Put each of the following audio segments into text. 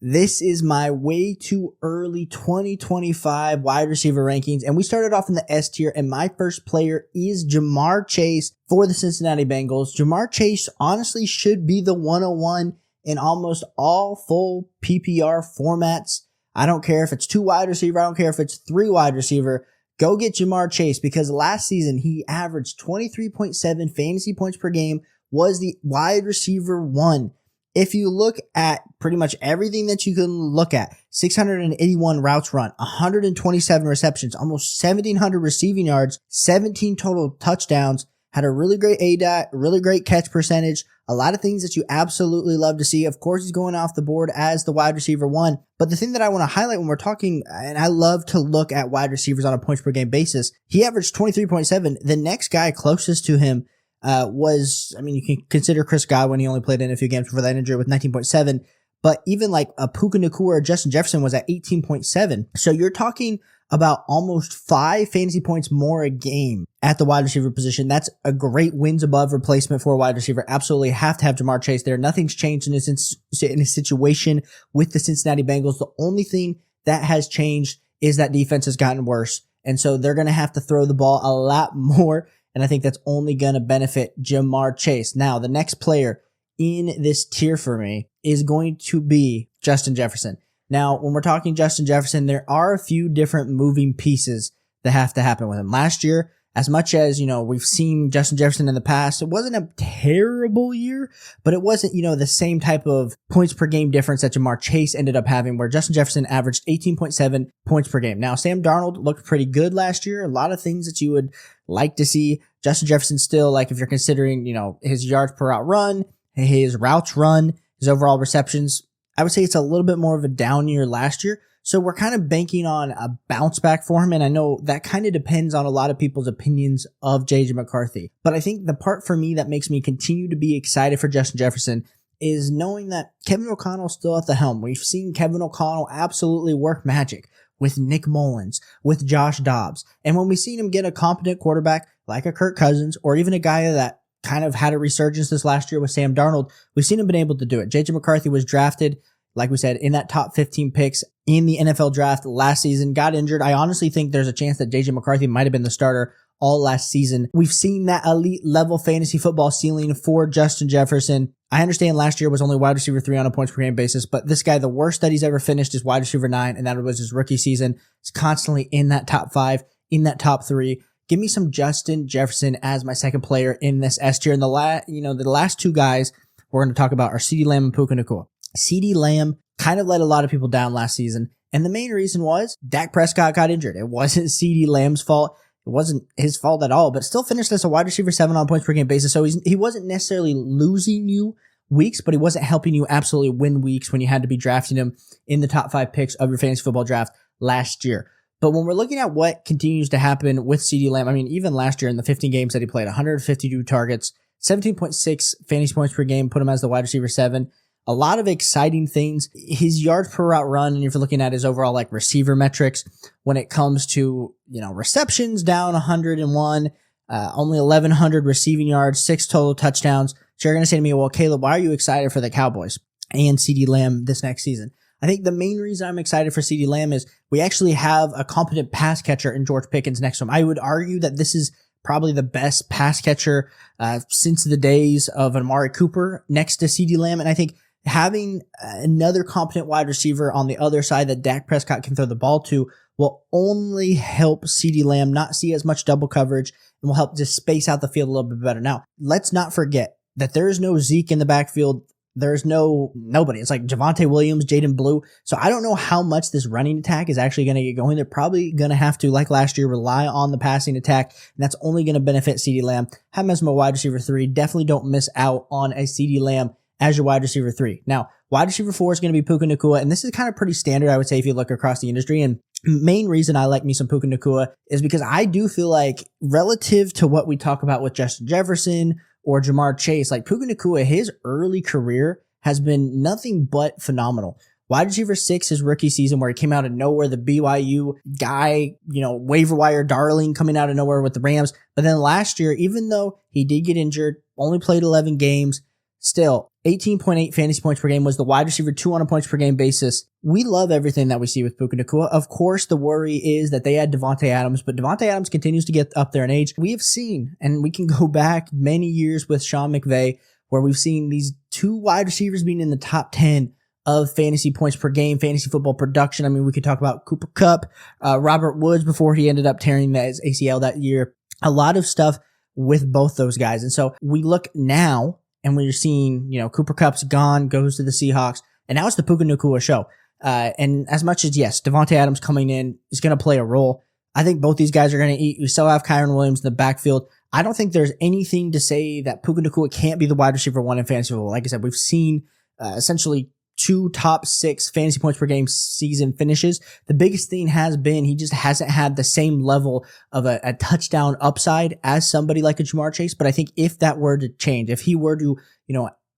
This is my way too early 2025 wide receiver rankings, and we started off in the S tier, and my first player is Ja'Marr Chase for the Cincinnati Bengals. Ja'Marr Chase honestly should be the 101 in almost all full PPR formats. I don't care if it's 2 wide receiver, I don't care if it's 3 wide receiver. Go get Ja'Marr Chase, because last season he averaged 23.7 fantasy points per game, was the wide receiver 1. If you look at pretty much everything that you can look at, 681 routes run, 127 receptions, almost 1,700 receiving yards, 17 total touchdowns, had a really great ADOT, really great catch percentage, a lot of things that you absolutely love to see. Of course, he's going off the board as the wide receiver 1. But the thing that I want to highlight when we're talking, and I love to look at wide receivers on a points per game basis, he averaged 23.7. The next guy closest to him you can consider Chris Godwin. He only played in a few games before that injury with 19.7, but even like a Puka Nacua or Justin Jefferson was at 18.7. So you're talking about almost 5 fantasy points more a game at the wide receiver position. That's a great wins above replacement for a wide receiver. Absolutely have to have Ja'Marr Chase there. Nothing's changed in his situation with the Cincinnati Bengals. The only thing that has changed is that defense has gotten worse. And so they're going to have to throw the ball a lot more. And I think that's only going to benefit Ja'Marr Chase. Now, the next player in this tier for me is going to be Justin Jefferson. Now, when we're talking Justin Jefferson, there are a few different moving pieces that have to happen with him. Last year, as much as, we've seen Justin Jefferson in the past, it wasn't a terrible year, but it wasn't, the same type of points per game difference that Ja'Marr Chase ended up having, where Justin Jefferson averaged 18.7 points per game. Now, Sam Darnold looked pretty good last year. A lot of things that you would like to see. Justin Jefferson still, if you're considering, his yards per route run, his routes run, his overall receptions, I would say it's a little bit more of a down year last year. So we're kind of banking on a bounce back for him. And I know that kind of depends on a lot of people's opinions of JJ McCarthy. But I think the part for me that makes me continue to be excited for Justin Jefferson is knowing that Kevin O'Connell's still at the helm. We've seen Kevin O'Connell absolutely work magic with Nick Mullins, with Josh Dobbs. And when we've seen him get a competent quarterback like a Kirk Cousins, or even a guy that kind of had a resurgence this last year with Sam Darnold, we've seen him been able to do it. JJ McCarthy was drafted, like we said, in that top 15 picks in the NFL draft last season, got injured. I honestly think there's a chance that JJ McCarthy might have been the starter all last season. We've seen that elite level fantasy football ceiling for Justin Jefferson. I understand last year was only wide receiver 3 on a points per game basis, but this guy, the worst that he's ever finished is wide receiver 9, and that was his rookie season. He's constantly in that top 5, in that top 3. Give me some Justin Jefferson as my second player in this S tier. And the last 2 guys we're going to talk about are CeeDee Lamb and Puka Nacua. CeeDee Lamb kind of let a lot of people down last season, and the main reason was Dak Prescott got injured. It wasn't CeeDee Lamb's fault. It wasn't his fault at all, but still finished as a wide receiver 7 on points per game basis. So he wasn't necessarily losing you weeks, but he wasn't helping you absolutely win weeks when you had to be drafting him in the top 5 picks of your fantasy football draft last year. But when we're looking at what continues to happen with CeeDee Lamb, even last year in the 15 games that he played, 152 targets, 17.6 fantasy points per game, put him as the wide receiver 7. A lot of exciting things. His yards per route run, and if you're looking at his overall receiver metrics, when it comes to, receptions, down 101, only 1,100 receiving yards, 6 total touchdowns. So you're going to say to me, well, Caleb, why are you excited for the Cowboys and CeeDee Lamb this next season? I think the main reason I'm excited for CeeDee Lamb is we actually have a competent pass catcher in George Pickens next to him. I would argue that this is probably the best pass catcher since the days of Amari Cooper next to CeeDee Lamb. And I think having another competent wide receiver on the other side that Dak Prescott can throw the ball to will only help CeeDee Lamb not see as much double coverage and will help just space out the field a little bit better. Now, let's not forget that there is no Zeke in the backfield. There's nobody. It's like Javonte Williams, Jaden Blue. So I don't know how much this running attack is actually going to get going. They're probably going to have to, like last year, rely on the passing attack, and that's only going to benefit CeeDee Lamb. Have him as my wide receiver 3. Definitely don't miss out on a CeeDee Lamb as your wide receiver 3. Now, wide receiver 4 is going to be Puka Nacua, and this is kind of pretty standard, I would say, if you look across the industry. And main reason I like me some Puka Nacua is because I do feel like relative to what we talk about with Justin Jefferson or Ja'Marr Chase, like Puka Nacua, his early career has been nothing but phenomenal. Wide receiver 6, his rookie season, where he came out of nowhere, the BYU guy, waiver wire darling coming out of nowhere with the Rams. But then last year, even though he did get injured, only played 11 games, still 18.8 fantasy points per game, was the wide receiver 2 on a points per game basis. We love everything that we see with Puka Nacua. Of course, the worry is that they had Davante Adams, but Davante Adams continues to get up there in age. We have seen, and we can go back many years with Sean McVay, where we've seen these 2 wide receivers being in the top 10 of fantasy points per game, fantasy football production. I mean, we could talk about Cooper Kupp, Robert Woods before he ended up tearing his ACL that year. A lot of stuff with both those guys. And so we look now, and we're seeing, Cooper Kupp's gone, goes to the Seahawks, and now it's the Puka Nacua show. And as much as, yes, Davante Adams coming in is going to play a role, I think both these guys are going to eat. We still have Kyren Williams in the backfield. I don't think there's anything to say that Puka Nacua can't be the wide receiver 1 in fantasy football. Like I said, we've seen essentially 2 top 6 fantasy points per game season finishes. The biggest thing has been he just hasn't had the same level of a touchdown upside as somebody like a Ja'Marr Chase. But I think if that were to change, if he were to,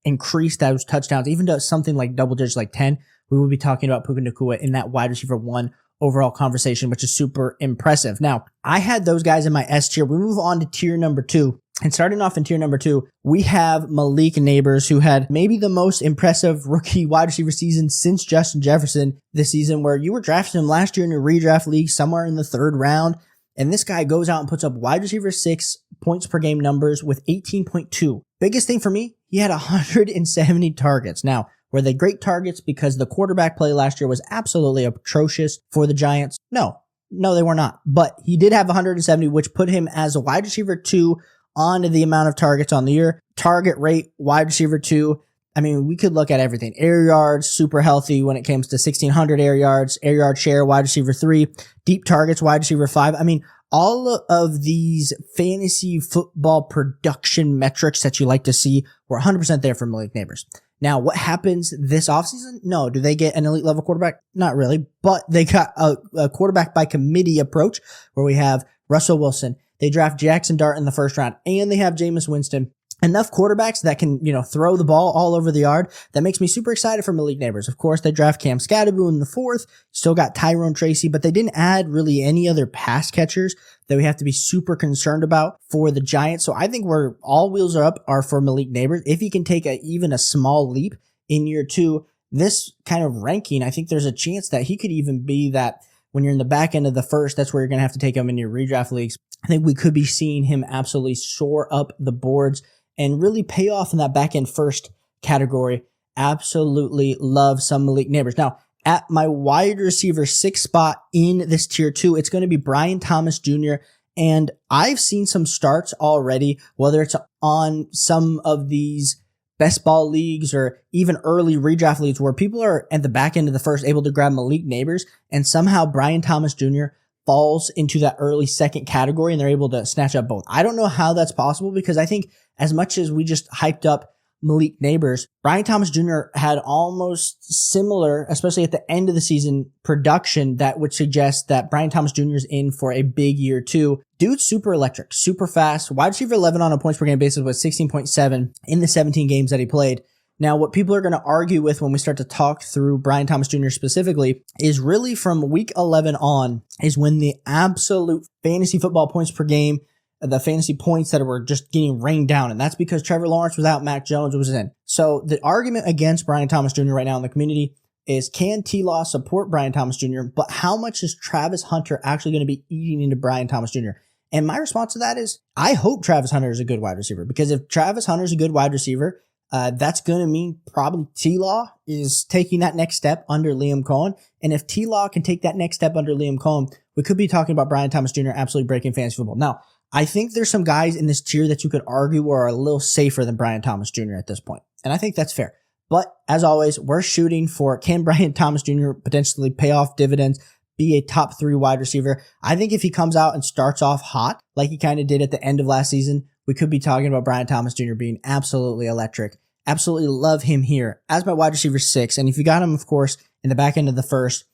increase those touchdowns, even to something like double digits, like 10, we would be talking about Puka Nacua in that wide receiver 1 overall conversation, which is super impressive. Now, I had those guys in my S tier. We move on to tier number 2. And starting off in tier number 2, we have Malik Nabers, who had maybe the most impressive rookie wide receiver season since Justin Jefferson this season, where you were drafting him last year in a redraft league somewhere in the 3rd round. And this guy goes out and puts up wide receiver 6 points per game numbers with 18.2. Biggest thing for me, he had 170 targets. Now, were they great targets because the quarterback play last year was absolutely atrocious for the Giants? No, they were not. But he did have 170, which put him as a wide receiver 2 on the amount of targets on the year. Target rate, wide receiver 2. I mean, we could look at everything. Air yards, super healthy when it comes to 1,600 air yards share, wide receiver 3. Deep targets, wide receiver 5. I mean, all of these fantasy football production metrics that you like to see were 100% there for Malik Nabers. Now, what happens this offseason? No. Do they get an elite level quarterback? Not really, but they got a quarterback by committee approach where we have Russell Wilson. They draft Jackson Dart in the 1st round, and they have Jameis Winston. Enough quarterbacks that can, throw the ball all over the yard. That makes me super excited for Malik Nabers. Of course, they draft Cam Scatterbo in the 4th. Still got Tyrone Tracy, but they didn't add really any other pass catchers that we have to be super concerned about for the Giants. So I think where all wheels are up are for Malik Nabers. If he can take even a small leap in year 2, this kind of ranking, I think there's a chance that he could even be that when you're in the back end of the 1st, that's where you're going to have to take him in your redraft leagues. I think we could be seeing him absolutely soar up the boards and really pay off in that back end 1st category. Absolutely love some Malik Nabers. Now, at my wide receiver 6 spot in this tier 2, it's going to be Brian Thomas Jr. And I've seen some starts already, whether it's on some of these best ball leagues or even early redraft leagues where people are at the back end of the 1st able to grab Malik Nabers, and somehow Brian Thomas Jr. falls into that early 2nd category and they're able to snatch up both. I don't know how that's possible because I think as much as we just hyped up Malik Nabers, Brian Thomas Jr. had almost similar, especially at the end of the season, production that would suggest that Brian Thomas Jr. is in for a big year 2. Dude's super electric, super fast. Wide receiver 11 on a points per game basis was 16.7 in the 17 games that he played. Now, what people are going to argue with when we start to talk through Brian Thomas Jr. specifically is really from week 11 on is when the absolute fantasy football points per game, the fantasy points that were just getting rained down. And that's because Trevor Lawrence without Mac Jones was in. So the argument against Brian Thomas Jr. right now in the community is, can T-Law support Brian Thomas Jr., but how much is Travis Hunter actually going to be eating into Brian Thomas Jr.? And my response to that is, I hope Travis Hunter is a good wide receiver, because if Travis Hunter is a good wide receiver, that's going to mean probably T-Law is taking that next step under Liam Cohen. And if T-Law can take that next step under Liam Cohen, we could be talking about Brian Thomas Jr. absolutely breaking fantasy football. Now, I think there's some guys in this tier that you could argue are a little safer than Brian Thomas Jr. at this point. And I think that's fair. But as always, we're shooting for, can Brian Thomas Jr. potentially pay off dividends, be a top 3 wide receiver? I think if he comes out and starts off hot, like he kind of did at the end of last season, we could be talking about Brian Thomas Jr. being absolutely electric. Absolutely love him here as my wide receiver 6. And if you got him, of course, in the back end of the 1st,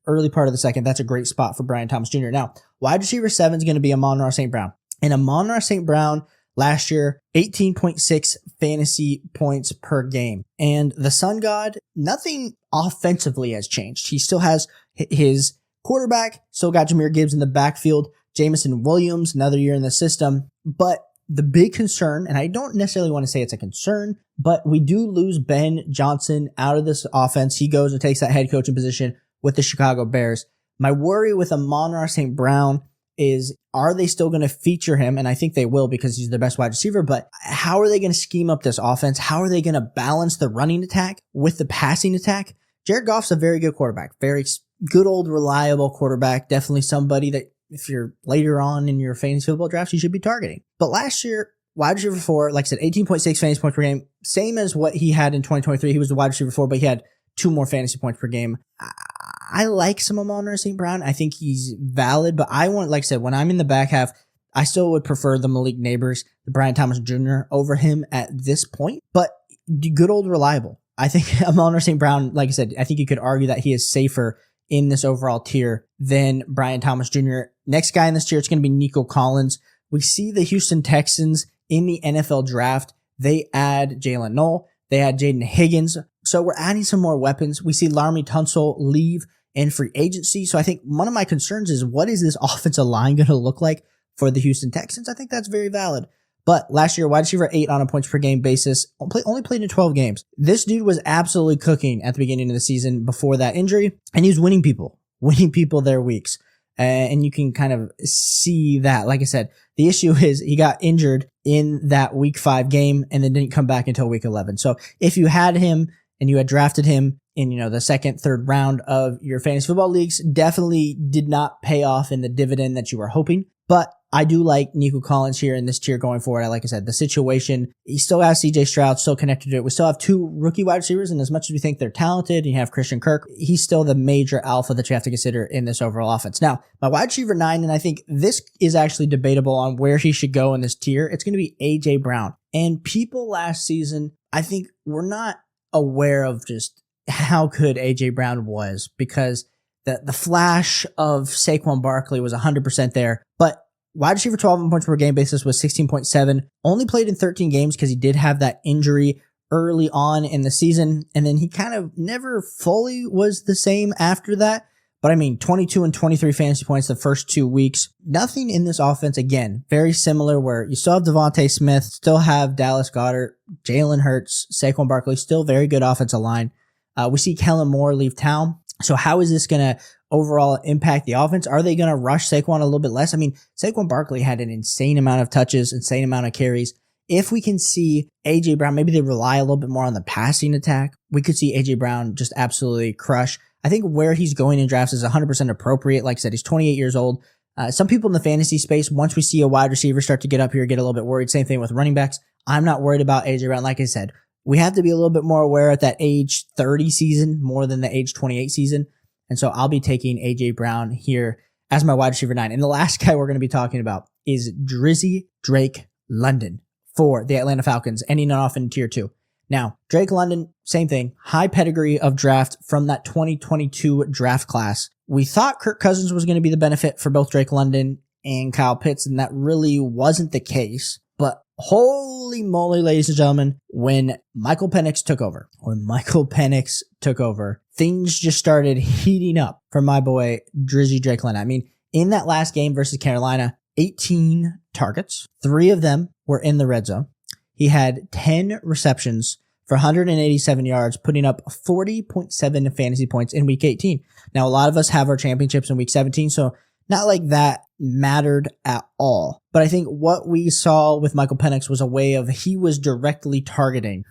early part of the 2nd, that's a great spot for Brian Thomas Jr. Now, wide receiver 7 is going to be Amon-Ra St. Brown. And Amon-Ra St. Brown last year, 18.6 fantasy points per game. And the Sun God, nothing offensively has changed. He still has his quarterback, still got Jahmyr Gibbs in the backfield, Jameson Williams, another year in the system. But the big concern, and I don't necessarily want to say it's a concern, but we do lose Ben Johnson out of this offense. He goes and takes that head coaching position with the Chicago Bears. My worry with Amon-Ra St. Brown is, are they still going to feature him? And I think they will because he's their best wide receiver, but how are they going to scheme up this offense? How are they going to balance the running attack with the passing attack? Jared Goff's a very good quarterback, very good old reliable quarterback, definitely somebody that if you're later on in your fantasy football drafts, you should be targeting. But last year, wide receiver 4, like I said, 18.6 fantasy points per game, same as what he had in 2023. He was the wide receiver 4, but he had 2 more fantasy points per game. I like some Amon-Ra St. Brown. I think he's valid, but I want, like I said, when I'm in the back half, I still would prefer the Malik Nabers, the Brian Thomas Jr. over him at this point, but good old reliable. I think Amon-Ra St. Brown, like I said, I think you could argue that he is safer in this overall tier than Brian Thomas Jr. Next guy in this tier, it's going to be Nico Collins. We see the Houston Texans in the NFL draft. They add Jalen Noel. They add Jaden Higgins. So we're adding some more weapons. We see Laremy Tunsil leave in free agency. So I think one of my concerns is, what is this offensive line going to look like for the Houston Texans? I think that's very valid. But last year, wide receiver 8 on a points per game basis, only played in 12 games. This dude was absolutely cooking at the beginning of the season before that injury, and he was winning people their weeks. And you can kind of see that. Like I said, the issue is he got injured in that week 5 game and then didn't come back until week 11. So if you had him and you had drafted him in, the second, third round of your fantasy football leagues, definitely did not pay off in the dividend that you were hoping. But I do like Nico Collins here in this tier going forward. Like I said, the situation, he still has CJ Stroud, still connected to it. We still have 2 rookie wide receivers, and as much as we think they're talented, and you have Christian Kirk, he's still the major alpha that you have to consider in this overall offense. Now, my wide receiver 9, and I think this is actually debatable on where he should go in this tier, it's going to be A.J. Brown. And people last season, I think, were not aware of just how good A.J. Brown was, because the flash of Saquon Barkley was 100% there, but wide receiver 12 on points per game basis was 16.7. Only played in 13 games because he did have that injury early on in the season. And then he kind of never fully was the same after that. But 22 and 23 fantasy points the first 2 weeks. Nothing in this offense, again, very similar, where you still have Devontae Smith, still have Dallas Goedert, Jalen Hurts, Saquon Barkley, still very good offensive line. We see Kellen Moore leave town. So how is this going to overall impact the offense? Are they going to rush Saquon a little bit less? Saquon Barkley had an insane amount of touches, insane amount of carries. If we can see A.J. Brown, maybe they rely a little bit more on the passing attack. We could see A.J. Brown just absolutely crush. I think where he's going in drafts is 100% appropriate. Like I said, he's 28 years old. Some people in the fantasy space, once we see a wide receiver start to get up here, get a little bit worried. Same thing with running backs. I'm not worried about A.J. Brown. Like I said, we have to be a little bit more aware at that age 30 season more than the age 28 season. And so I'll be taking A.J. Brown here as my wide receiver 9. And the last guy we're going to be talking about is Drizzy Drake London for the Atlanta Falcons, ending off in tier 2. Now, Drake London, same thing, high pedigree of draft from that 2022 draft class. We thought Kirk Cousins was going to be the benefit for both Drake London and Kyle Pitts, and that really wasn't the case. But holy moly, ladies and gentlemen, when Michael Penix took over, things just started heating up for my boy Drizzy Drake London. In that last game versus Carolina, 18 targets, 3 of them were in the red zone. He had 10 receptions for 187 yards, putting up 40.7 fantasy points in week 18. Now, a lot of us have our championships in week 17, so not like that mattered at all. But I think what we saw with Michael Penix was a way of, he was directly targeting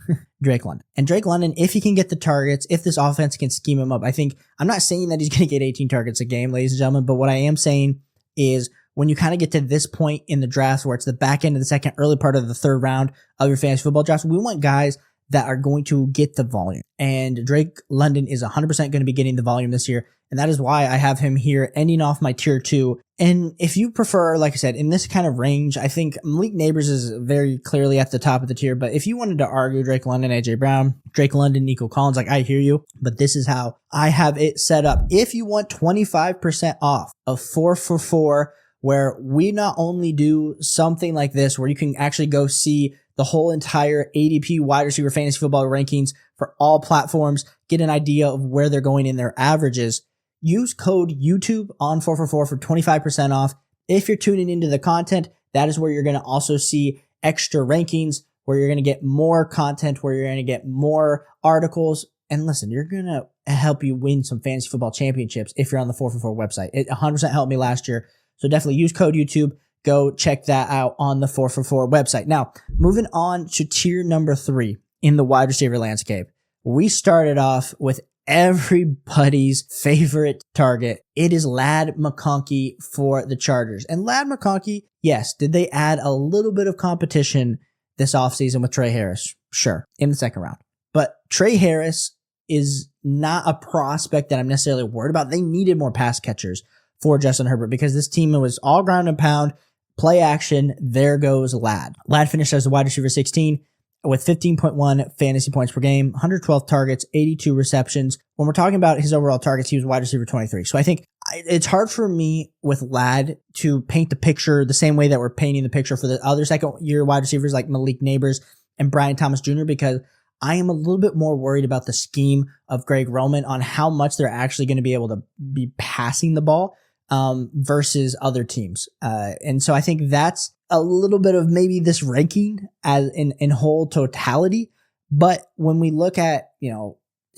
Drake London. And Drake London, if he can get the targets, if this offense can scheme him up, I'm not saying that he's going to get 18 targets a game, ladies and gentlemen, but what I am saying is, when you kind of get to this point in the draft where it's the back end of the second, early part of the third round of your fantasy football drafts, we want guys that are going to get the volume. And Drake London is 100% going to be getting the volume this year. And that is why I have him here ending off my tier 2. And if you prefer, like I said, in this kind of range, I think Malik Nabers is very clearly at the top of the tier. But if you wanted to argue Drake London, A.J. Brown, Drake London, Nico Collins, I hear you. But this is how I have it set up. If you want 25% off of 4 for 4, where we not only do something like this, where you can actually go see the whole entire ADP wide receiver fantasy football rankings for all platforms, get an idea of where they're going in their averages. Use code YouTube on 4for4 for 25% off. If you're tuning into the content, that is where you're going to also see extra rankings, where you're going to get more content, where you're going to get more articles. And listen, you're going to help you win some fantasy football championships if you're on the 4for4 website. It 100% helped me last year. So definitely use code YouTube. Go check that out on the 4for4 website. Now, moving on to tier number 3 in the wide receiver landscape. We started off with everybody's favorite target. It is Ladd McConkey for the Chargers. And Ladd McConkey, yes, did they add a little bit of competition this offseason with Trey Harris? Sure, in the second round. But Trey Harris is not a prospect that I'm necessarily worried about. They needed more pass catchers for Justin Herbert because this team was all ground and pound, play action. There goes Ladd. Ladd finished as a wide receiver 16 with 15.1 fantasy points per game, 112 targets, 82 receptions. When we're talking about his overall targets, he was wide receiver 23. So I think it's hard for me with Ladd to paint the picture the same way that we're painting the picture for the other second-year wide receivers like Malik Nabers and Brian Thomas Jr. because I am a little bit more worried about the scheme of Greg Roman on how much they're actually going to be able to be passing the ball versus other teams. And so I think that's a little bit of maybe this ranking as in whole totality. But when we look at,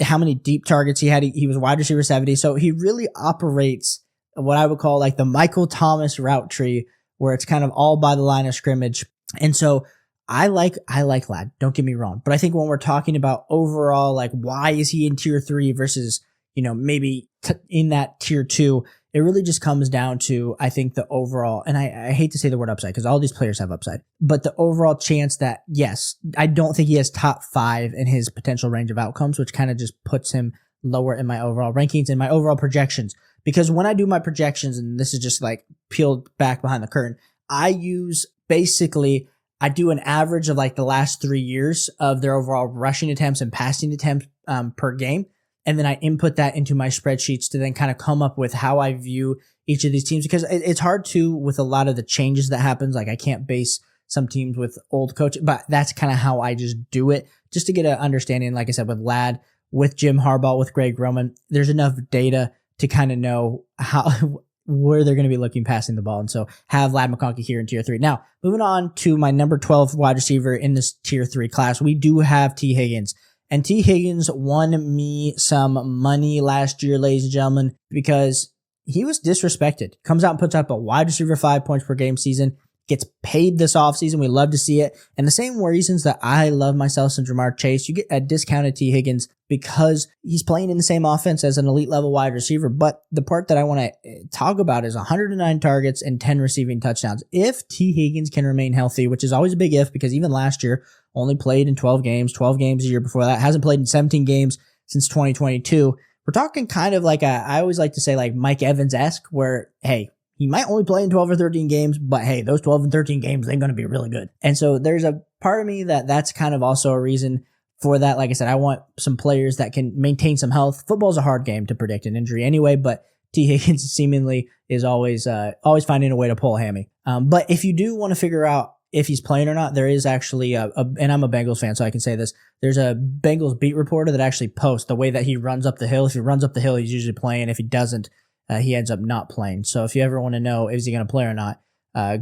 how many deep targets he had, he was wide receiver 70. So he really operates what I would call like the Michael Thomas route tree, where it's kind of all by the line of scrimmage. And so I like Ladd, don't get me wrong. But I think when we're talking about overall, like why is he in tier 3 versus, maybe in that tier 2, it really just comes down to, I think, the overall, and I hate to say the word upside because all these players have upside, but the overall chance that, yes, I don't think he has top 5 in his potential range of outcomes, which kind of just puts him lower in my overall rankings and my overall projections. Because when I do my projections, and this is just like peeled back behind the curtain, I do an average of like the last 3 years of their overall rushing attempts and passing attempts per game. And then I input that into my spreadsheets to then kind of come up with how I view each of these teams, because it's hard to, with a lot of the changes that happens, like I can't base some teams with old coaches, but that's kind of how I just do it, just to get an understanding. Like I said, with Ladd, with Jim Harbaugh, with Greg Roman, there's enough data to kind of know where they're going to be looking passing the ball. And so have Ladd McConkey here in tier 3. Now, moving on to my number 12 wide receiver in this tier 3 class, we do have T. Higgins. And T. Higgins won me some money last year, ladies and gentlemen, because he was disrespected. Comes out and puts up a wide receiver 5 points per game season, gets paid this offseason. We love to see it. And the same reasons that I love myself some Jamar Chase, you get a discounted T. Higgins because he's playing in the same offense as an elite level wide receiver. But the part that I want to talk about is 109 targets and 10 receiving touchdowns. If T. Higgins can remain healthy, which is always a big if, because even last year only played in 12 games a year before that, hasn't played in 17 games since 2022. We're talking kind of like I always like to say like Mike Evans-esque, where, hey, he might only play in 12 or 13 games, but hey, those 12 and 13 games, they're going to be really good. And so there's a part of me that's kind of also a reason for that. Like I said, I want some players that can maintain some health. Football's a hard game to predict an injury anyway, but T. Higgins seemingly is always finding a way to pull a hammy. But if you do want to figure out if he's playing or not, there is actually and I'm a Bengals fan, so I can say this. There's a Bengals beat reporter that actually posts the way that he runs up the hill. If he runs up the hill, he's usually playing. If he doesn't, he ends up not playing. So if you ever want to know, is he going to play or not,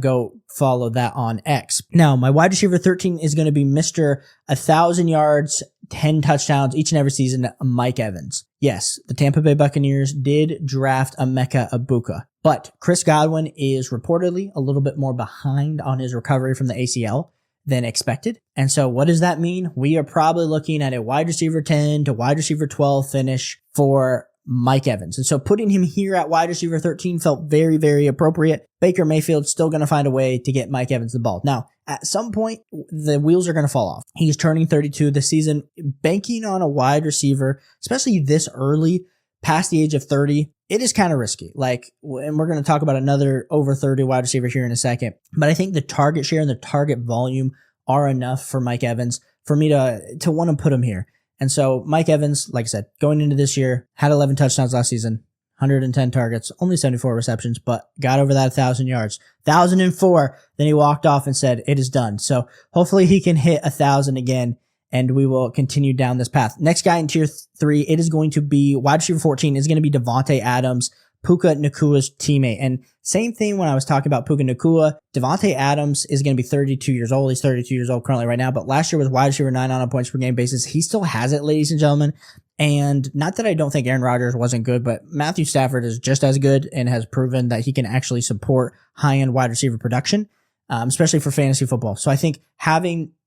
go follow that on X. Now, my wide receiver 13 is going to be Mr. 1,000 yards, 10 touchdowns each and every season, Mike Evans. Yes, the Tampa Bay Buccaneers did draft Emeka Egbuka, but Chris Godwin is reportedly a little bit more behind on his recovery from the ACL than expected. And so what does that mean? We are probably looking at a wide receiver 10 to wide receiver 12 finish for Mike Evans. And so putting him here at wide receiver 13 felt very, very appropriate. Baker Mayfield's still going to find a way to get Mike Evans the ball. Now, at some point, the wheels are going to fall off. He's turning 32 this season. Banking on a wide receiver, especially this early, past the age of 30, it is kind of risky. And we're going to talk about another over 30 wide receiver here in a second. But I think the target share and the target volume are enough for Mike Evans for me to want to put him here. And so Mike Evans, like I said, going into this year, had 11 touchdowns last season, 110 targets, only 74 receptions, but got over that 1,000 yards. 1,004. Then he walked off and said, it is done. So hopefully he can hit 1,000 again, and we will continue down this path. Next guy in tier 3, it is going to be wide receiver 14 is going to be Davante Adams. Puka Nacua's teammate. And same thing when I was talking about Puka Nacua. Davante Adams is going to be 32 years old. He's 32 years old currently right now, but last year was wide receiver 9 on a points per game basis. He still has it, ladies and gentlemen. And not that I don't think Aaron Rodgers wasn't good, but Matthew Stafford is just as good and has proven that he can actually support high-end wide receiver production, especially for fantasy football. So I think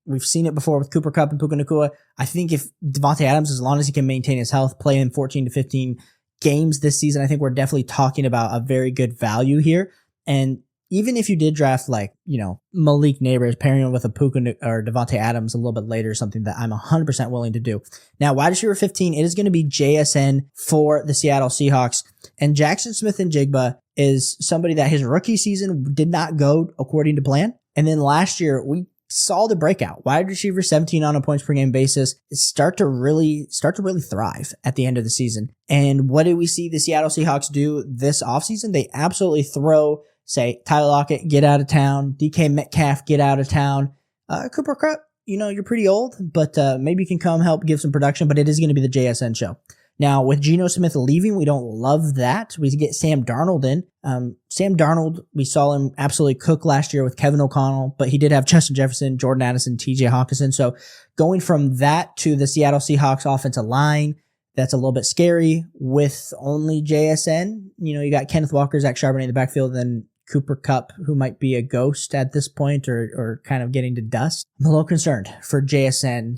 we've seen it before with Cooper Kupp and Puka Nacua. I think if Davante Adams, as long as he can maintain his health, play in 14 to 15 games this season, I think we're definitely talking about a very good value here. And even if you did draft Malik Nabers, pairing him with a Puka or Davante Adams a little bit later, something that I'm 100% willing to do. Now, wide receiver 15, it is going to be JSN for the Seattle Seahawks. And Jaxon Smith-Njigba is somebody that his rookie season did not go according to plan. And then last year, we saw the breakout. Wide receiver 17 on a points per game basis start to really thrive at the end of the season. And what did we see the Seattle Seahawks do this offseason? They absolutely throw, say, Tyler Lockett, get out of town. DK Metcalf, get out of town. Cooper Kupp, you're pretty old, but maybe you can come help give some production, but it is going to be the JSN show. Now, with Geno Smith leaving, we don't love that. We get Sam Darnold in. Sam Darnold, we saw him absolutely cook last year with Kevin O'Connell, but he did have Justin Jefferson, Jordan Addison, TJ Hawkinson. So going from that to the Seattle Seahawks offensive line, that's a little bit scary with only JSN. You got Kenneth Walker, Zach Charbonnet in the backfield, then Cooper Kupp, who might be a ghost at this point or kind of getting to dust. I'm a little concerned for JSN.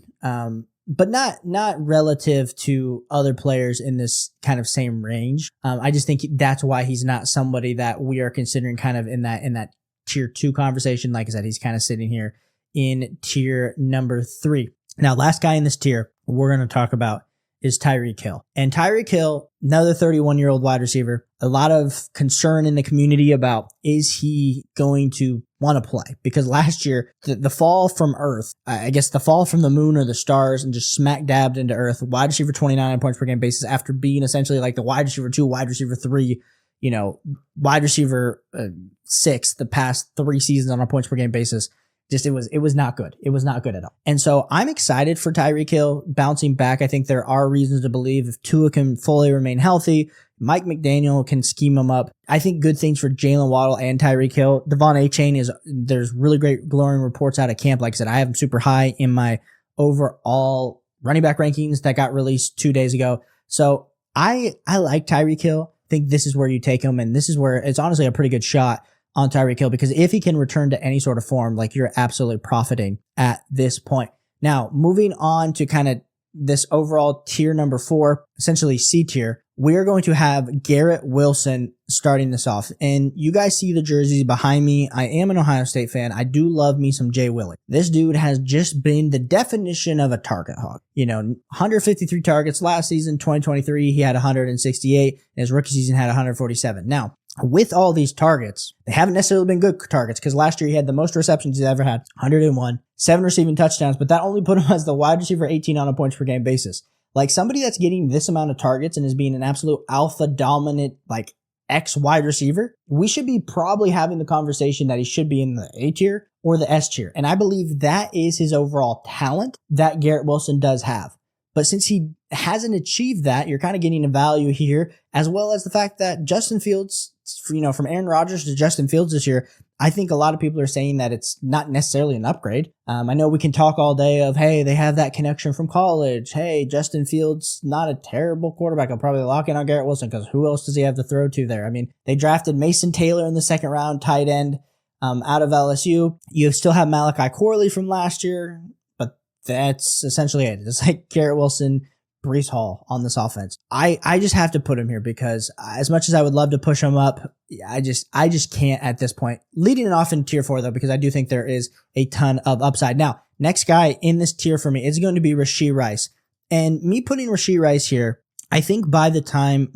But not relative to other players in this kind of same range. I just think that's why he's not somebody that we are considering kind of in that tier 2 conversation. Like I said, he's kind of sitting here in tier number 3. Now, last guy in this tier we're going to talk about is Tyreek Hill. And Tyreek Hill, another 31-year-old wide receiver, a lot of concern in the community about, is he going to want to play? Because last year, the fall from earth, I guess the fall from the moon or the stars and just smack dabbed into earth, wide receiver 29 points per game basis after being essentially like the wide receiver 2, wide receiver 3, wide receiver 6 the past 3 seasons on a points per game basis. Just it was not good. It was not good at all. And so I'm excited for Tyreek Hill bouncing back. I think there are reasons to believe if Tua can fully remain healthy, Mike McDaniel can scheme him up. I think good things for Jalen Waddle and Tyreek Hill. Devon A-Chain there's really great glowing reports out of camp. Like I said, I have him super high in my overall running back rankings that got released 2 days ago. So I like Tyreek Hill. I think this is where you take him, and this is where it's honestly a pretty good shot on Tyreek Hill, because if he can return to any sort of form, like, you're absolutely profiting at this point. Now, moving on to kind of this overall tier number 4, essentially C tier, we are going to have Garrett Wilson starting this off. And you guys see the jerseys behind me. I am an Ohio State fan. I do love me some Jay Willie. This dude has just been the definition of a target hog. 153 targets last season, 2023, he had 168, and his rookie season had 147. Now, with all these targets, they haven't necessarily been good targets, because last year he had the most receptions he's ever had, 101, 7 receiving touchdowns, but that only put him as the wide receiver 18 on a points per game basis. Like, somebody that's getting this amount of targets and is being an absolute alpha dominant, like, X wide receiver, we should be probably having the conversation that he should be in the A tier or the S tier. And I believe that is his overall talent that Garrett Wilson does have. But since he hasn't achieved that, you're kind of getting a value here, as well as the fact that Justin Fields, from Aaron Rodgers to Justin Fields this year, I think a lot of people are saying that it's not necessarily an upgrade. I know we can talk all day of, hey, they have that connection from college. Hey, Justin Fields, not a terrible quarterback. I'll probably lock in on Garrett Wilson, because who else does he have to throw to there? I mean, they drafted Mason Taylor in the 2nd round, tight end, out of LSU. You still have Malachi Corley from last year, but that's essentially it. It's like Garrett Wilson, Breece Hall on this offense. I just have to put him here, because as much as I would love to push him up, I just can't at this point. Leading it off in tier 4 though, because I do think there is a ton of upside. Now, next guy in this tier for me is going to be Rashee Rice. And me putting Rashee Rice here, I think by the time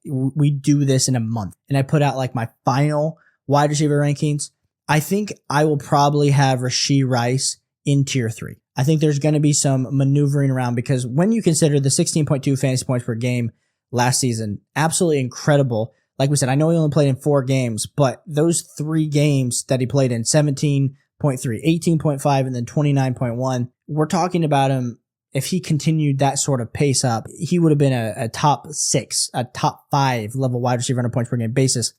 we do this in a month and I put out like my final wide receiver rankings, I think I will probably have Rashee Rice in tier 3. I think there's going to be some maneuvering around, because when you consider the 16.2 fantasy points per game last season, absolutely incredible. Like we said, I know he only played in 4 games, but those 3 games that he played in, 17.3, 18.5, and then 29.1, we're talking about him if he continued that sort of pace up, he would have been a top 6, a top 5 level wide receiver on a points per game basis.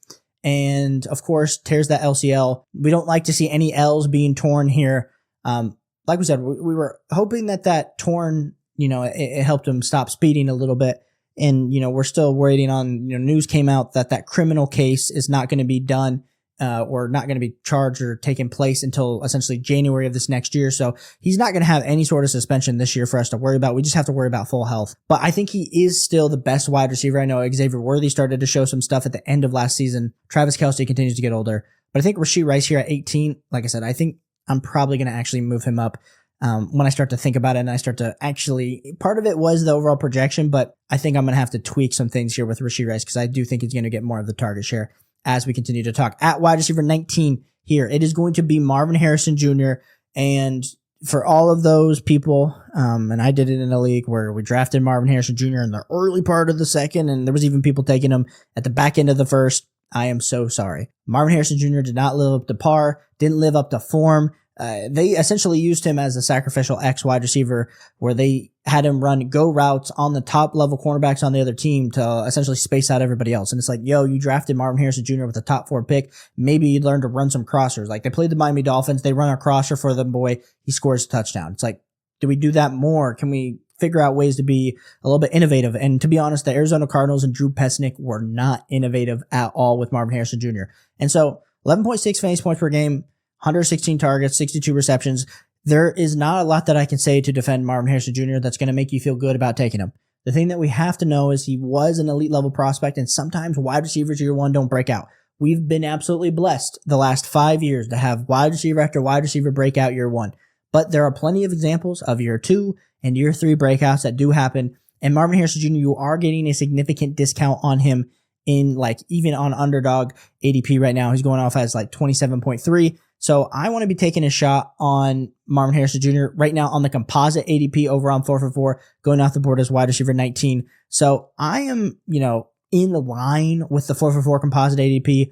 And of course, tears that LCL. We don't like to see any L's being torn here. Like we said, we were hoping that torn, it helped him stop speeding a little bit. And, we're still waiting on, news came out that criminal case is not going to be done, or not going to be charged or taking place until essentially January of this next year. So he's not going to have any sort of suspension this year for us to worry about. We just have to worry about full health. But I think he is still the best wide receiver. I know Xavier Worthy started to show some stuff at the end of last season. Travis Kelce continues to get older. But I think Rashee Rice here at 18, like I said, I think I'm probably going to actually move him up. When I start to think about it and I start to actually, part of it was the overall projection, but I think I'm going to have to tweak some things here with Rashee Rice because I do think he's going to get more of the target share as we continue to talk. At wide receiver 19 here, it is going to be Marvin Harrison Jr. And for all of those people, and I did it in a league where we drafted Marvin Harrison Jr. in the early part of the second, and there was even people taking him at the back end of the first. I am so sorry. Marvin Harrison Jr. did not live up to par, didn't live up to form. They essentially used him as a sacrificial X wide receiver where they had him run go routes on the top level cornerbacks on the other team to essentially space out everybody else. And it's like, yo, you drafted Marvin Harrison Jr. with a top 4 pick. Maybe you'd learn to run some crossers. Like they played the Miami Dolphins. They run a crosser for the boy. He scores a touchdown. It's like, do we do that more? Can we figure out ways to be a little bit innovative? And to be honest, the Arizona Cardinals and Drew Pesnick were not innovative at all with Marvin Harrison Jr. And so 11.6 fantasy points per game, 116 targets, 62 receptions. There is not a lot that I can say to defend Marvin Harrison Jr. that's going to make you feel good about taking him. The thing that we have to know is he was an elite level prospect, and sometimes wide receivers year one don't break out. We've been absolutely blessed the last 5 years to have wide receiver after wide receiver break out year one. But there are plenty of examples of year 2 and year 3 breakouts that do happen. And Marvin Harrison Jr., you are getting a significant discount on him in even on underdog ADP right now. He's going off as 27.3. So I want to be taking a shot on Marvin Harrison Jr. right now on the composite ADP over on 444, going off the board as wide receiver 19. So I am, in the line with the 444 composite ADP.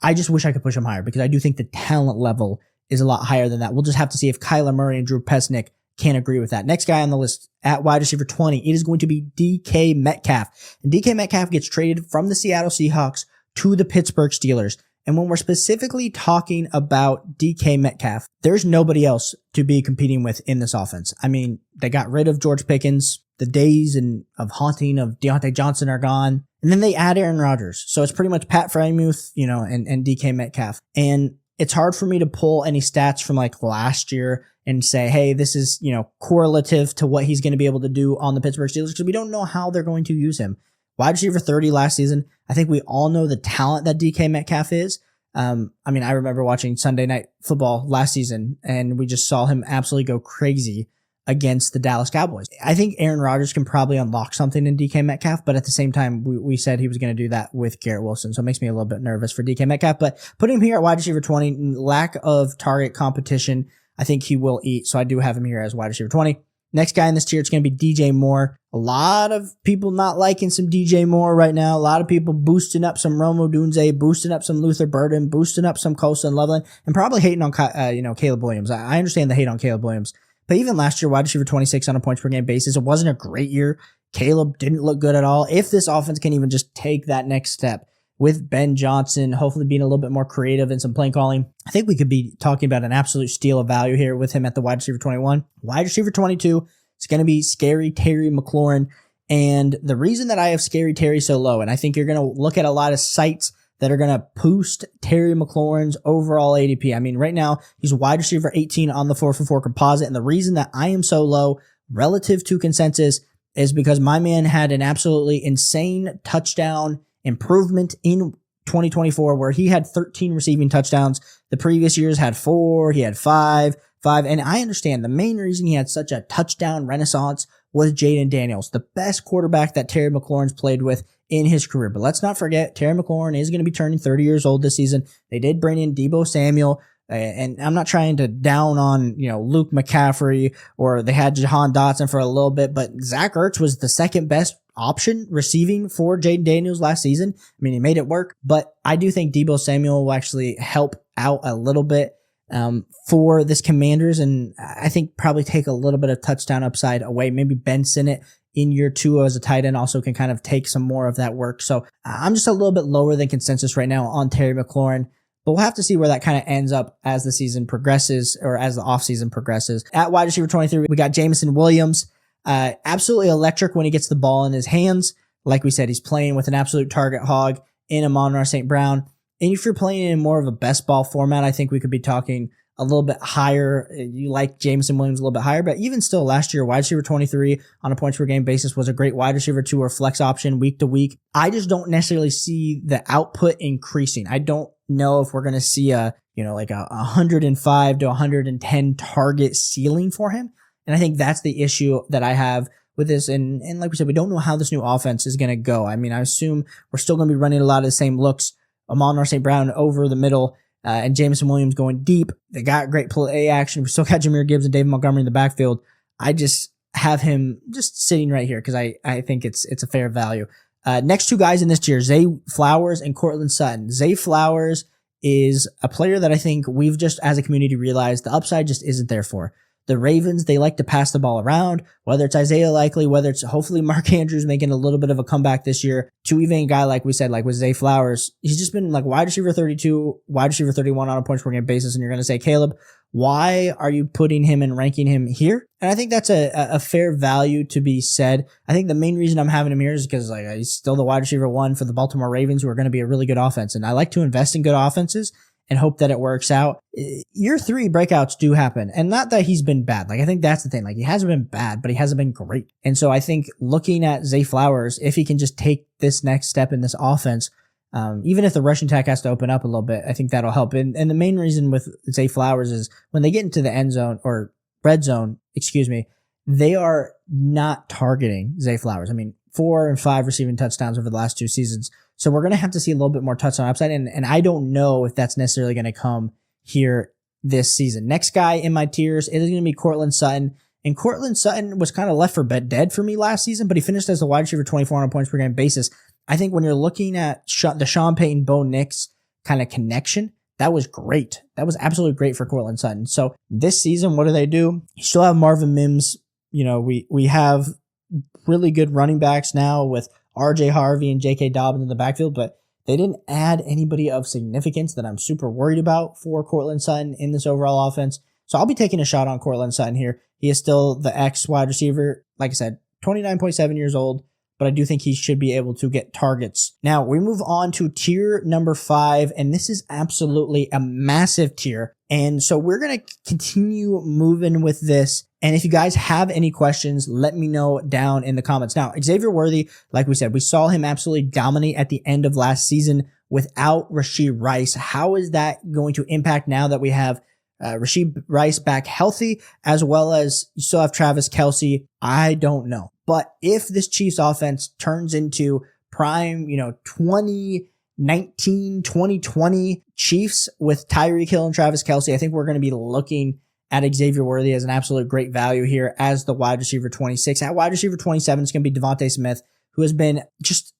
I just wish I could push him higher because I do think the talent level is a lot higher than that. We'll just have to see if Kyler Murray and Drew Pesnick can agree with that. Next guy on the list at wide receiver 20, it is going to be DK Metcalf. And DK Metcalf gets traded from the Seattle Seahawks to the Pittsburgh Steelers. And when we're specifically talking about DK Metcalf, there's nobody else to be competing with in this offense. I mean, they got rid of George Pickens. The days of haunting of Deontay Johnson are gone. And then they add Aaron Rodgers. So it's pretty much Pat Freiermuth, and DK Metcalf. And it's hard for me to pull any stats from last year and say, hey, this is, correlative to what he's going to be able to do on the Pittsburgh Steelers because we don't know how they're going to use him. Wide receiver 30 last season. I think we all know the talent that DK Metcalf is. I remember watching Sunday Night Football last season, and we just saw him absolutely go crazy against the Dallas Cowboys. I think Aaron Rodgers can probably unlock something in DK Metcalf, but at the same time, we said he was going to do that with Garrett Wilson, so it makes me a little bit nervous for DK Metcalf. But putting him here at wide receiver 20, lack of target competition, I think he will eat, so I do have him here as wide receiver 20. Next guy in this tier, it's going to be DJ Moore. A lot of people not liking some DJ Moore right now. A lot of people boosting up some Rome Odunze, boosting up some Luther Burden, boosting up some Colson Loveland, and probably hating on Caleb Williams. I understand the hate on Caleb Williams. But even last year, wide receiver 26 on a points per game basis, it wasn't a great year. Caleb didn't look good at all. If this offense can even just take that next step with Ben Johnson, hopefully being a little bit more creative in some play calling, I think we could be talking about an absolute steal of value here with him at the wide receiver 21. Wide receiver 22, it's going to be Scary Terry McLaurin. And the reason that I have Scary Terry so low, and I think you're going to look at a lot of sites that are going to boost Terry McLaurin's overall ADP. I mean, right now, he's wide receiver 18 on the 444 composite. And the reason that I am so low relative to consensus is because my man had an absolutely insane touchdown improvement in 2024 where he had 13 receiving touchdowns. The previous years had 4, he had 5. And I understand the main reason he had such a touchdown renaissance was Jaden Daniels, the best quarterback that Terry McLaurin's played with in his career. But let's not forget, Terry McLaurin is going to be turning 30 years old this season. They did bring in Deebo Samuel, and I'm not trying to down on, Luke McCaffrey, or they had Jahan Dotson for a little bit, but Zach Ertz was the second best option receiving for Jaden Daniels last season. I mean, he made it work, but I do think Deebo Samuel will actually help out a little bit. for this Commanders, and I think probably take a little bit of touchdown upside away. Maybe Ben Sinnott in year 2 as a tight end also can kind of take some more of that work. So I'm just a little bit lower than consensus right now on Terry McLaurin, but we'll have to see where that kind of ends up as the season progresses or as the offseason progresses. At wide receiver 23, we got Jameson Williams. Absolutely electric when he gets the ball in his hands. Like we said, he's playing with an absolute target hog in Amon-Ra St. Brown. And if you're playing in more of a best ball format, I think we could be talking a little bit higher. You like Jameson Williams a little bit higher, but even still last year, wide receiver 23 on a points per game basis was a great wide receiver 2 or flex option week to week. I just don't necessarily see the output increasing. I don't know if we're going to see like a 105 to 110 target ceiling for him. And I think that's the issue that I have with this. And like we said, we don't know how this new offense is going to go. I mean, I assume we're still going to be running a lot of the same looks. Amon-Ra St. Brown over the middle, and Jameson Williams going deep. They got great play action. We still got Jahmyr Gibbs and David Montgomery in the backfield. I just have him just sitting right here because I think it's a fair value. Next 2 guys in this tier, Zay Flowers and Courtland Sutton. Zay Flowers is a player that I think we've just as a community realized the upside just isn't there for. The Ravens, they like to pass the ball around, whether it's Isaiah Likely, whether it's hopefully Mark Andrews making a little bit of a comeback this year, to even a guy like we said, like with Zay Flowers. He's just been like wide receiver 32, wide receiver 31 on a points per game basis. And you're going to say, Caleb, why are you putting him and ranking him here? And I think that's a fair value to be said. I think the main reason I'm having him here is because like he's still the wide receiver 1 for the Baltimore Ravens, who are going to be a really good offense. And I like to invest in good offenses and hope that it works out. Year 3 breakouts do happen. And not that he's been bad. Like, I think that's the thing. Like, he hasn't been bad, but he hasn't been great. And so I think looking at Zay Flowers, if he can just take this next step in this offense, even if the rushing attack has to open up a little bit, I think that'll help. And the main reason with Zay Flowers is when they get into the end zone or red zone, they are not targeting Zay Flowers. I mean, 4 and 5 receiving touchdowns over the last 2 seasons. So we're going to have to see a little bit more touchdown upside. And I don't know if that's necessarily going to come here this season. Next guy in my tiers, it is going to be Courtland Sutton. And Courtland Sutton was kind of left for dead for me last season, but he finished as a wide receiver 24 on a points per game basis. I think when you're looking at the Sean Payton, Bo Nix kind of connection, that was great. That was absolutely great for Courtland Sutton. So this season, what do? You still have Marvin Mims. We have really good running backs now with RJ Harvey and J.K. Dobbins in the backfield, but they didn't add anybody of significance that I'm super worried about for Courtland Sutton in this overall offense. So I'll be taking a shot on Courtland Sutton here. He is still the X wide receiver. Like I said, 29.7 years old, but I do think he should be able to get targets. Now we move on to tier number 5, and this is absolutely a massive tier. And so we're going to continue moving with this. And if you guys have any questions, let me know down in the comments. Now, Xavier Worthy, like we said, we saw him absolutely dominate at the end of last season without Rashee Rice. How is that going to impact now that we have Rashee Rice back healthy, as well as you still have Travis Kelce? I don't know. But if this Chiefs offense turns into prime, 2019, 2020 Chiefs with Tyreek Hill and Travis Kelce, I think we're going to be looking at Xavier Worthy as an absolute great value here as the wide receiver 26. At wide receiver 27, it's going to be Davante Smith, who has been just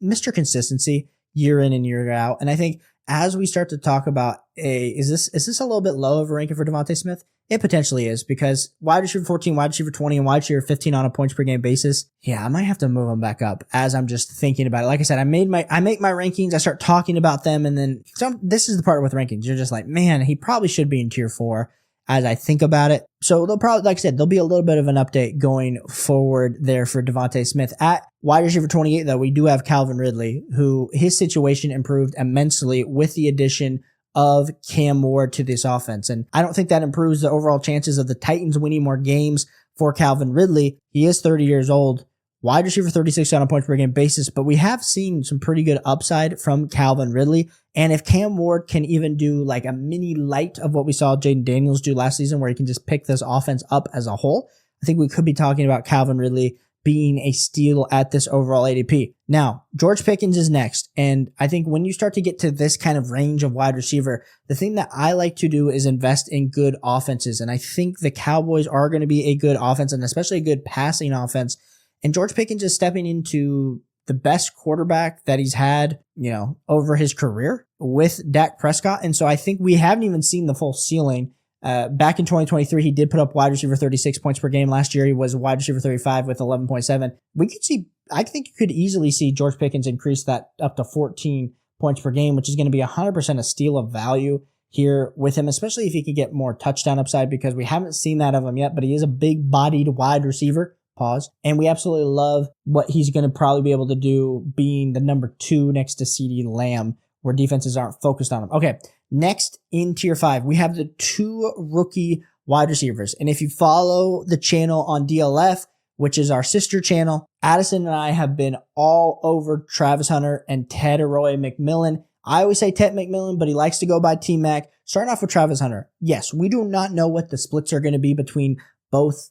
Mr. Consistency year in and year out. And I think as we start to talk about is this a little bit low of a ranking for Davante Smith? It potentially is, because wide receiver 14, wide receiver 20, and wide receiver 15 on a points per game basis. Yeah, I might have to move him back up as I'm just thinking about it. Like I said, I make my rankings, I start talking about them, and then this is the part with rankings. You're just like, man, he probably should be in tier 4 as I think about it. So they'll probably, like I said, there'll be a little bit of an update going forward there for Davante Smith. At wide receiver 28, though, we do have Calvin Ridley, who his situation improved immensely with the addition of Cam Ward to this offense. And I don't think that improves the overall chances of the Titans winning more games for Calvin Ridley. He is 30 years old, wide receiver 36 on a points per game basis, but we have seen some pretty good upside from Calvin Ridley. And if Cam Ward can even do like a mini light of what we saw Jaden Daniels do last season, where he can just pick this offense up as a whole, I think we could be talking about Calvin Ridley being a steal at this overall ADP. Now, George Pickens is next. And I think when you start to get to this kind of range of wide receiver, the thing that I like to do is invest in good offenses. And I think the Cowboys are going to be a good offense, and especially a good passing offense. And George Pickens is stepping into the best quarterback that he's had, over his career with Dak Prescott. And so I think we haven't even seen the full ceiling. Back in 2023, he did put up wide receiver 36 points per game. Last year, he was wide receiver 35 with 11.7. I think you could easily see George Pickens increase that up to 14 points per game, which is going to be 100% a steal of value here with him, especially if he could get more touchdown upside, because we haven't seen that of him yet, but he is a big bodied wide receiver. Pause. And we absolutely love what he's going to probably be able to do being the number 2 next to CeeDee Lamb, where defenses aren't focused on him. Okay, next in tier 5, we have the 2 rookie wide receivers. And if you follow the channel on DLF, which is our sister channel, Addison and I have been all over Travis Hunter and Ted Roy McMillan. I always say Ted McMillan, but he likes to go by T-Mac. Starting off with Travis Hunter. Yes, we do not know what the splits are going to be between both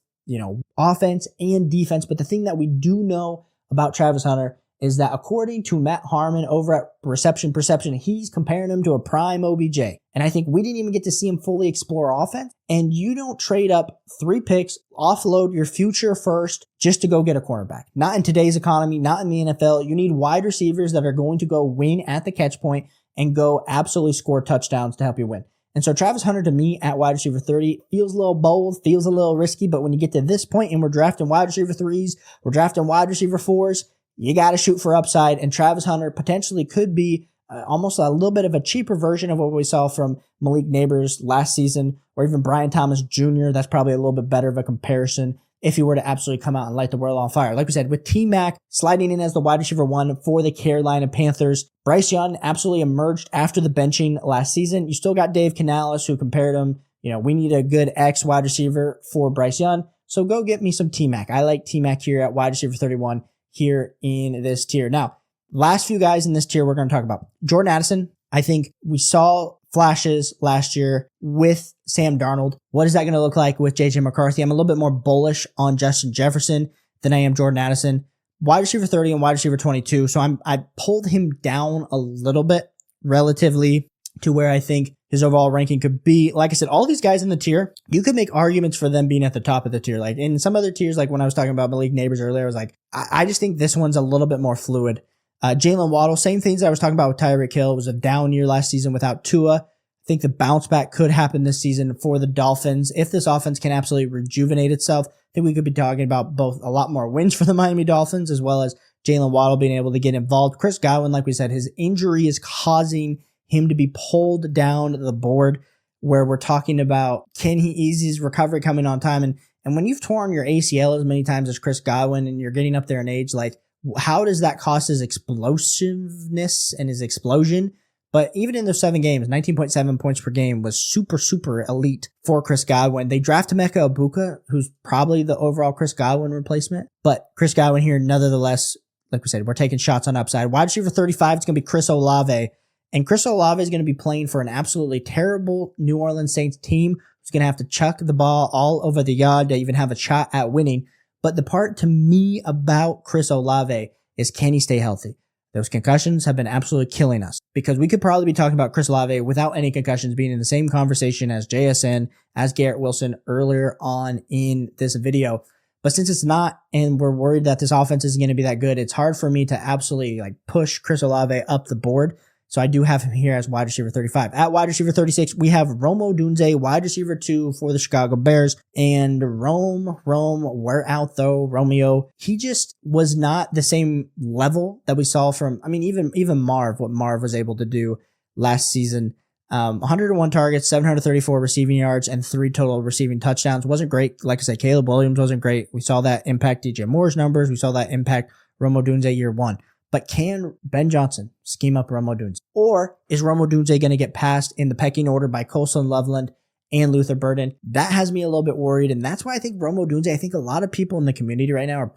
offense and defense. But the thing that we do know about Travis Hunter is that according to Matt Harmon over at Reception Perception, he's comparing him to a prime OBJ. And I think we didn't even get to see him fully explore offense. And you don't trade up 3 picks, offload your future first just to go get a cornerback. Not in today's economy, not in the NFL. You need wide receivers that are going to go win at the catch point and go absolutely score touchdowns to help you win. And so Travis Hunter, to me, at wide receiver 30, feels a little bold, feels a little risky, but when you get to this point and we're drafting wide receiver 3s, we're drafting wide receiver 4s, you got to shoot for upside, and Travis Hunter potentially could be almost a little bit of a cheaper version of what we saw from Malik Nabers last season, or even Brian Thomas Jr. That's probably a little bit better of a comparison if he were to absolutely come out and light the world on fire. Like we said, with T-Mac sliding in as the wide receiver 1 for the Carolina Panthers, Bryce Young absolutely emerged after the benching last season. You still got Dave Canales, who compared him, we need a good X wide receiver for Bryce Young. So go get me some T-Mac. I like T-Mac here at wide receiver 31 here in this tier. Now, last few guys in this tier we're going to talk about. Jordan Addison, I think we saw flashes last year with Sam Darnold. What is that going to look like with JJ McCarthy? I'm a little bit more bullish on Justin Jefferson than I am Jordan Addison. Wide receiver 30 and wide receiver 22. So I pulled him down a little bit relatively to where I think his overall ranking could be. Like I said, all these guys in the tier, you could make arguments for them being at the top of the tier. Like in some other tiers, like when I was talking about Malik Nabers earlier, I was like, I just think this one's a little bit more fluid. Jalen Waddle, same things I was talking about with Tyreek Hill. It was a down year last season without Tua. I think the bounce back could happen this season for the Dolphins. If this offense can absolutely rejuvenate itself, I think we could be talking about both a lot more wins for the Miami Dolphins as well as Jalen Waddle being able to get involved. Chris Godwin, like we said, his injury is causing him to be pulled down the board, where we're talking about, can he ease his recovery coming on time? And when you've torn your ACL as many times as Chris Godwin and you're getting up there in age, like, how does that cost his explosiveness and his explosion? But even in those 7 games, 19.7 points per game was super, super elite for Chris Godwin. They drafted Emeka Egbuka, who's probably the overall Chris Godwin replacement. But Chris Godwin here, nonetheless, like we said, we're taking shots on upside. Wide receiver 35 is going to be Chris Olave. And Chris Olave is going to be playing for an absolutely terrible New Orleans Saints team who's going to have to chuck the ball all over the yard to even have a shot at winning. But the part to me about Chris Olave is, can he stay healthy? Those concussions have been absolutely killing us, because we could probably be talking about Chris Olave without any concussions being in the same conversation as JSN, as Garrett Wilson earlier on in this video. But since it's not, and we're worried that this offense isn't going to be that good, it's hard for me to absolutely push Chris Olave up the board. So I do have him here as wide receiver 35. At wide receiver 36, we have Rome Odunze, wide receiver 2 for the Chicago Bears. And Rome, we're out though. Romeo, he just was not the same level that we saw from, even Marv, what Marv was able to do last season. 101 targets, 734 receiving yards, and 3 total receiving touchdowns. Wasn't great. Like I said, Caleb Williams wasn't great. We saw that impact DJ Moore's numbers. We saw that impact Rome Odunze year 1. But can Ben Johnson scheme up Rome Odunze? Or is Rome Odunze going to get passed in the pecking order by Colson Loveland and Luther Burden? That has me a little bit worried. And that's why I think Rome Odunze, I think a lot of people in the community right now are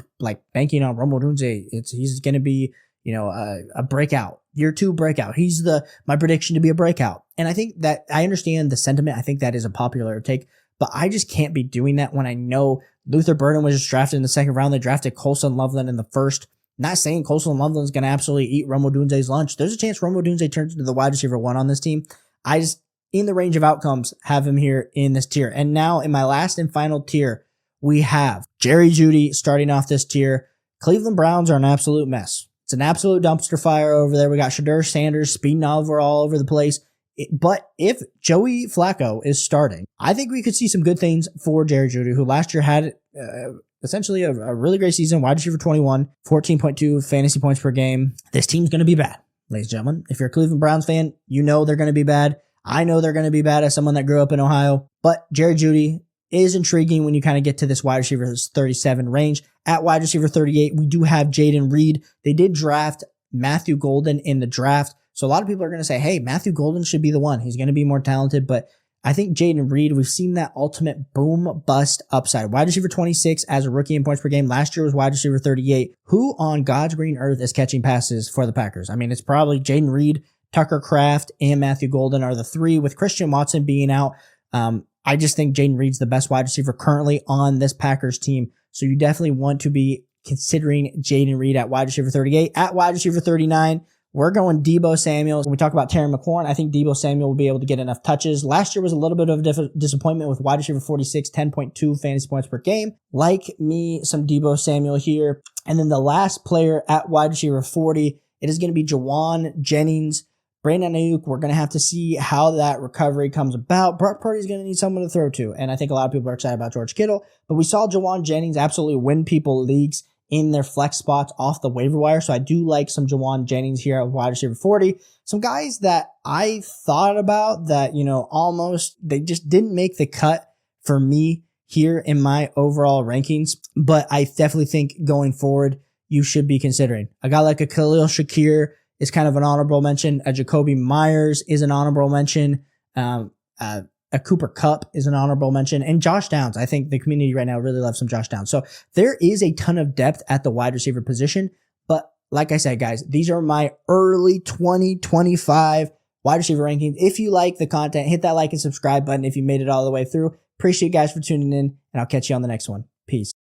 banking on Rome Odunze. He's going to be, a breakout, year 2 breakout. He's my prediction to be a breakout. And I think that I understand the sentiment. I think that is a popular take, but I just can't be doing that when I know Luther Burden was just drafted in the 2nd round. They drafted Colson Loveland in the 1st. Not saying Colson Loveland's going to absolutely eat Rome Odunze's lunch. There's a chance Rome Odunze turns into the wide receiver 1 on this team. I just, in the range of outcomes, have him here in this tier. And now in my last and final tier, we have Jerry Jeudy starting off this tier. Cleveland Browns are an absolute mess. It's an absolute dumpster fire over there. We got Shedeur Sanders speeding over all over the place. But if Joey Flacco is starting, I think we could see some good things for Jerry Jeudy, who last year had essentially a really great season, wide receiver 21, 14.2 fantasy points per game. This team's going to be bad, ladies and gentlemen. If you're a Cleveland Browns fan, you know they're going to be bad. I know they're going to be bad as someone that grew up in Ohio. But Jerry Jeudy is intriguing when you kind of get to this wide receiver 37 range. At wide receiver 38, we do have Jayden Reed. They did draft Matthew Golden in the draft. So a lot of people are going to say, hey, Matthew Golden should be the one. He's going to be more talented. But I think Jayden Reed, we've seen that ultimate boom bust upside. Wide receiver 26 as a rookie in points per game. Last year was wide receiver 38. Who on God's green earth is catching passes for the Packers? I mean, it's probably Jayden Reed, Tucker Kraft, and Matthew Golden are the three, with Christian Watson being out. I just think Jayden Reed's the best wide receiver currently on this Packers team. So you definitely want to be considering Jayden Reed at wide receiver 38. At wide receiver 39, we're going Deebo Samuel. When we talk about Terry McLaurin, I think Deebo Samuel will be able to get enough touches. Last year was a little bit of a disappointment with wide receiver 46, 10.2 fantasy points per game. Like me, some Deebo Samuel here. And then the last player at wide receiver 40, it is going to be Jawan Jennings. Brandon Ayuk, we're going to have to see how that recovery comes about. Brock Purdy's going to need someone to throw to. And I think a lot of people are excited about George Kittle. But we saw Jawan Jennings absolutely win people leagues in their flex spots off the waiver wire. So I do like some Jawan Jennings here at wide receiver 40. Some guys that I thought about that, almost, they just didn't make the cut for me here in my overall rankings. But I definitely think going forward, you should be considering. A guy like a Khalil Shakir is kind of an honorable mention. A Jacoby Myers is an honorable mention. A Cooper Kupp is an honorable mention. And Josh Downs. I think the community right now really loves some Josh Downs. So there is a ton of depth at the wide receiver position. But like I said, guys, these are my early 2025 wide receiver rankings. If you like the content, hit that like and subscribe button if you made it all the way through. Appreciate you guys for tuning in, and I'll catch you on the next one. Peace.